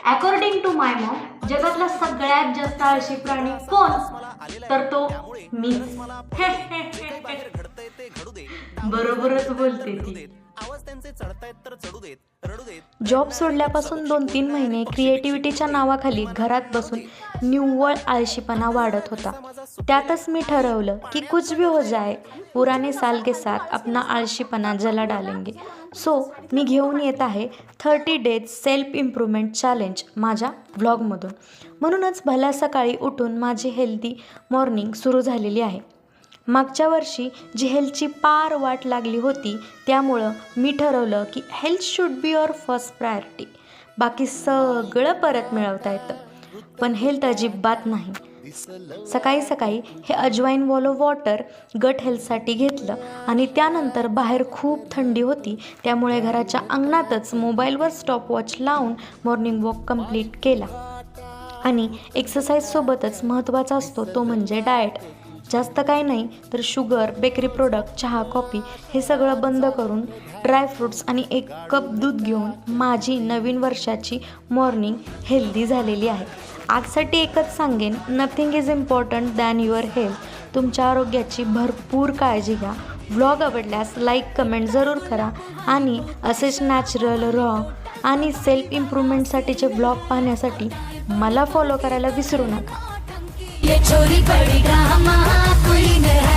According to my Maugham, जगातला सगळ्यात जास्त आळशी प्राणी कोण? तर तो मीच. बरोबरच बोलते ती. जॉब सोडल्यापासून 2-3 महिने क्रिएटिव्हिटीच्या नावाखाली घरात बसून निव्वळ आळशीपणा वाढत होता. त्यातच मी ठरवलं की कुछ भी हो जाए, पुराने साल के साथ अपना आळशीपणा जला डालेंगे. सो मी घेऊन येत आहे 30 डेज सेल्फ इम्प्रूव्हमेंट चॅलेंज माझ्या व्लॉगमधून. म्हणूनच भल्या सकाळी उठून माझी हेल्दी मॉर्निंग सुरू झालेली आहे. मागच्या वर्षी जी हेल्थची पार वाट लागली होती, त्यामुळं मी ठरवलं की health should be your first priority. बाकी सगळं परत मिळवता येतं, पण हेल्थ अजिबात नाही. सकाळी सकाळी हे अजवाईन वॉलो वॉटर गट हेल्थसाठी घेतलं आणि त्यानंतर बाहेर खूप थंडी होती, त्यामुळे घराच्या अंगणातच मोबाईलवर स्टॉपवॉच लावून मॉर्निंग वॉक कंप्लीट केला. आणि एक्सरसाइजसोबतच महत्त्वाचा असतो तो म्हणजे डाएट. जास्त काही नाही तर शुगर, बेकरी प्रोडक्ट, चहा, कॉफी हे सगळं बंद करून ड्रायफ्रूट्स आणि 1 कप दूध घेऊन माझी नवीन वर्षाची मॉर्निंग हेल्दी झालेली आहे. आजसाठी एकच सांगेन, nothing is important than your health. तुमच्या आरोग्याची भरपूर काळजी घ्या. व्लॉग आवडल्यास लाईक, कमेंट जरूर करा आणि असेच नॅचरल, रॉ आणि सेल्फ इम्प्रूव्हमेंटसाठीचे व्लॉग पाहण्यासाठी मला फॉलो करायला विसरू नका. ये छोरी बड़ी ड्रामा क्वीन है.